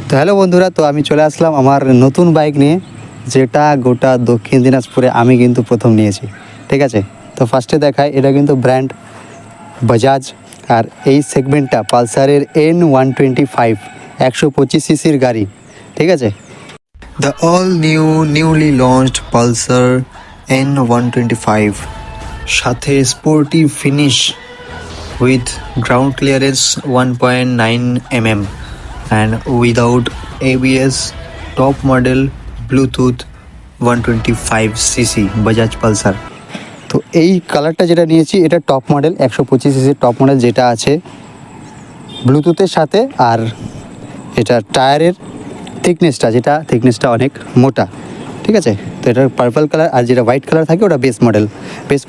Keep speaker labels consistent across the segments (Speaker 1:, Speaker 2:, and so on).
Speaker 1: তো হ্যালো বন্ধুরা, তো আমি চলে আসলাম আমার নতুন বাইক নিয়ে, যেটা গোটা দক্ষিণ দিনাজপুরে আমি কিন্তু প্রথম নিয়েছি। ঠিক আছে, তো ফার্স্টে দেখায়, এটা কিন্তু ব্র্যান্ড বাজাজ, আর এই সেগমেন্টটা পালসারের N125 125 সিসির গাড়ি। ঠিক আছে, the all newly launched Pulsar N125, সাথে sporty finish with ground clearance 1.9 mm and without ABS, top model Bluetooth 125cc Bajaj Pulsar। তো এই কালারটা যেটা নিয়েছি এটা top model 125cc top model যেটা আছে ব্লুটুথের সাথে, আর এটা টায়ারের থিকনেসটা অনেক মোটা। ঠিক আছে, তো এটা পার্পল কালার, আর যেটা হোয়াইট কালার থাকে ওটা বেস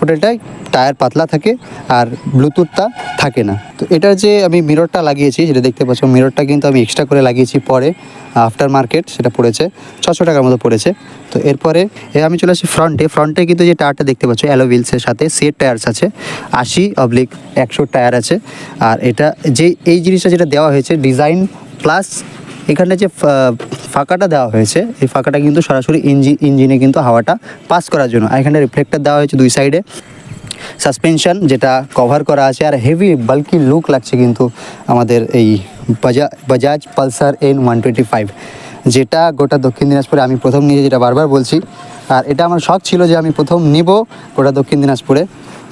Speaker 1: মডেলটাই টায়ার পাতলা থাকে আর ব্লুটুথটা থাকে না। তো এটার যে আমি মিররটা লাগিয়েছি যেটা দেখতে পাচ্ছ, মিররটা কিন্তু আমি এক্সট্রা করে লাগিয়েছি পরে, আফটার মার্কেট সেটা পড়েছে 600 টাকার মতো পড়েছে। তো এরপরে আমি চলে আসি ফ্রন্টে কিন্তু যে টায়ারটা দেখতে পাচ্ছ অ্যালো হুইলসের সাথে সেট টায়ার্স আছে, 80/100 টায়ার আছে। আর এটা যে এই জিনিসটা যেটা দেওয়া হয়েছে ডিজাইন প্লাস এখানে যে ফাঁকাটা দেওয়া হয়েছে, এই ফাঁকাটা কিন্তু সরাসরি ইঞ্জিনে কিন্তু হাওয়াটা পাস করার জন্য। আর এখানে রিফ্লেক্টর দেওয়া হয়েছে দুই সাইডে, সাসপেনশন যেটা কভার করা আছে, আর হেভি বাল্কি লুক লাগছে কিন্তু আমাদের এই বাজাজ পালসার N125, যেটা গোটা দক্ষিণ দিনাজপুরে আমি প্রথম নিয়ে, যেটা বারবার বলছি। আর এটা আমার শখ ছিল যে আমি প্রথম নিব গোটা দক্ষিণ দিনাজপুরে।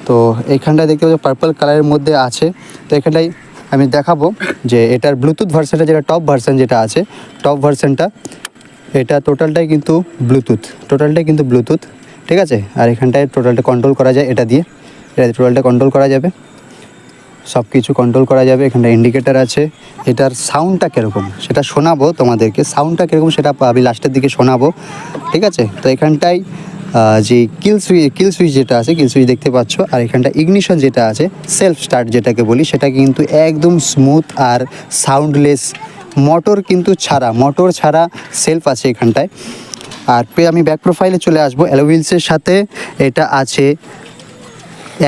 Speaker 1: তো এইখানটায় দেখতে পাচ্ছি পার্পল কালারের মধ্যে আছে। তো এখানটায় আমি দেখাবো যে এটার ব্লুটুথ ভার্সানটা, যেটা টপ ভার্সান যেটা আছে, টপ ভার্সানটা এটা টোটালটাই কিন্তু ব্লুটুথ। ঠিক আছে, আর এখানটায় টোটালটা কন্ট্রোল করা যায়, এটা টোটালটা কন্ট্রোল করা যাবে, সব কিছু কন্ট্রোল করা যাবে। এখানটা ইন্ডিকেটার আছে। এটার সাউন্ডটা কীরকম সেটা শোনাবো তোমাদেরকে, সেটা আমি লাস্টের দিকে শোনাবো। ঠিক আছে, তো এখানটায় যে কিল সুইচ যেটা আছে, কিল সুইচ দেখতে পাচ্ছ। আর এখানটা ইগনিশন যেটা আছে, সেলফ স্টার্ট যেটাকে বলি, সেটা কিন্তু একদম স্মুথ আর সাউন্ডলেস, মোটর ছাড়া সেলফ আছে এখানটায়। আর আমি ব্যাক প্রোফাইলে চলে আসবো। অ্যালো হুইলসের সাথে এটা আছে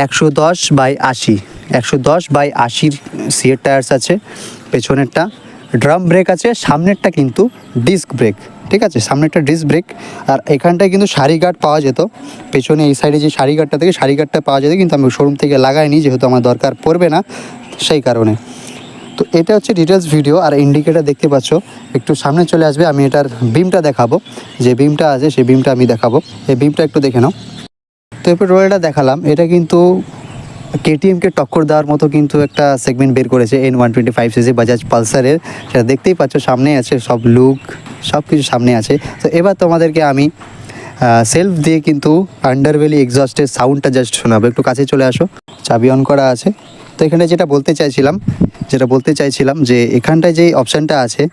Speaker 1: 110/80 সিএর টায়ার্স আছে। পেছনেরটা ড্রাম ব্রেক আছে, সামনেরটা কিন্তু ডিস্ক ব্রেক। ঠিক আছে, সামনেরটা ডিস্ক ব্রেক। আর এখানটায় কিন্তু সারি গার্ড পাওয়া যেত, পেছনে এই সাইডে যে সারি গার্ডটা পাওয়া যেত, কিন্তু আমি শোরুম থেকে লাগাইনি যেহেতু আমার দরকার পড়বে না সেই কারণে। তো এটা হচ্ছে ডিটেলস ভিডিও। আর ইন্ডিকেটার দেখতে পাচ্ছ, একটু সামনে চলে আসবে, আমি এটার বিমটা দেখাবো, যে বিমটা আছে সেই বিমটা আমি দেখাবো। এই বিমটা একটু দেখে নাও। তো এরপর রয়েলটা দেখালাম, এটা কিন্তু কেটিএমকে টক্কর দেওয়ার মতো কিন্তু একটা সেগমেন্ট বের করেছে N125cc বাজাজ পালসারের, সেটা দেখতেই পাচ্ছ সামনে আছে, সব লুক সব কিছু সামনে আছে। তো এবার তোমাদেরকে আমি সেলফ দিয়ে কিন্তু আন্ডারভেলি এক্সস্টের সাউন্ডটা জাস্ট শোনাবো। একটু কাছে চলে আসো, চাবি অন করা আছে। তো এখানে যেটা বলতে চাইছিলাম যে এখানটায় যে অপশানটা আছে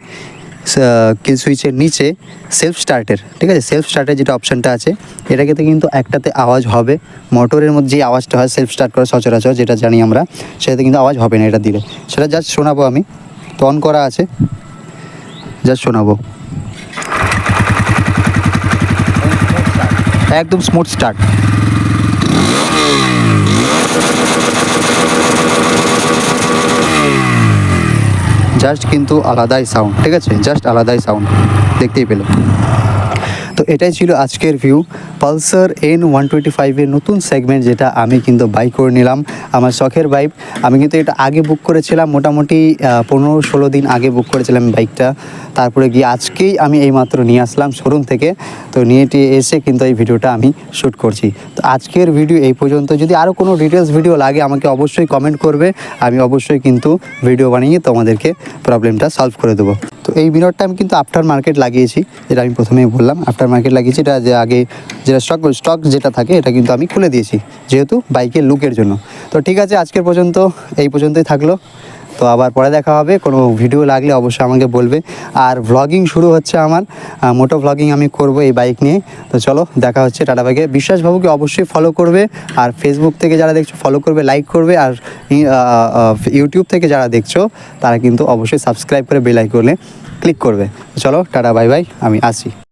Speaker 1: কিল সুইচের নিচে সেলফ স্টার্টের, ঠিক আছে, সেলফ স্টার্টের যেটা অপশানটা আছে, এটাকে কিন্তু একটাতে আওয়াজ হবে। মোটরের মধ্যে যে আওয়াজটা হয় সেলফ স্টার্ট করা সচরাচর যেটা জানি আমরা, সেটাতে কিন্তু আওয়াজ হবে না এটা দিলে। সেটা জাস্ট শোনাবো আমি। তো অন করা আছে, জাস্ট শোনাবো, একদম স্মুথ স্টার্ট। জাস্ট কিন্তু আলাদাই সাউন্ড। ঠিক আছে, জাস্ট আলাদাই সাউন্ড, দেখতেই পেলে। তো এটাই ছিল আজকের ভিউ পালসার N125 এর নতুন সেগমেন্ট, যেটা আমি কিন্তু বাই করে নিলাম, আমার শখের বাইক। আমি কিন্তু এটা আগে বুক করেছিলাম, মোটামুটি 15-16 দিন আগে বুক করেছিলাম বাইকটা। তারপরে গিয়ে আজকেই আমি এইমাত্র নিয়ে আসলাম শোরুম থেকে। তো নিয়ে এসে কিন্তু এই ভিডিওটা আমি শ্যুট করছি। তো আজকের ভিডিও এই পর্যন্ত। যদি আরও কোনো ডিটেলস ভিডিও লাগে আমাকে অবশ্যই কমেন্ট করবে, আমি অবশ্যই কিন্তু ভিডিও বানিয়ে তোমাদেরকে প্রবলেমটা সলভ করে দেবো। তো এই মিররটা আমি কিন্তু আফটার মার্কেট লাগিয়েছি, যেটা আমি প্রথমেই বললাম, আফটার মার্কেট লাগিয়েছি। এটা যে আগে যেটা স্টক যেটা থাকে এটা কিন্তু আমি খুলে দিয়েছি, যেহেতু বাইকের লুকের জন্য। তো ঠিক আছে, আজকের পর্যন্ত এই পর্যন্তই থাকলো। তো আবার পরে দেখা হবে, কোনো ভিডিও লাগলে অবশ্যই আমাকে বলবে। আর ভ্লগিং শুরু হচ্ছে আমার, মোটো ভ্লগিং আমি করব এই বাইক নিয়ে। তো চলো, দেখা হচ্ছে, টাটা বাইকে। বিশ্বাসবাবুকে অবশ্যই ফলো করবে, আর ফেসবুক থেকে যারা দেখছো ফলো করবে, লাইক করবে, আর ইউটিউব থেকে যারা দেখছো তারা কিন্তু অবশ্যই সাবস্ক্রাইব করে বেল আইকনে ক্লিক করবে। চলো, টাটা বাই বাই, আমি আসি।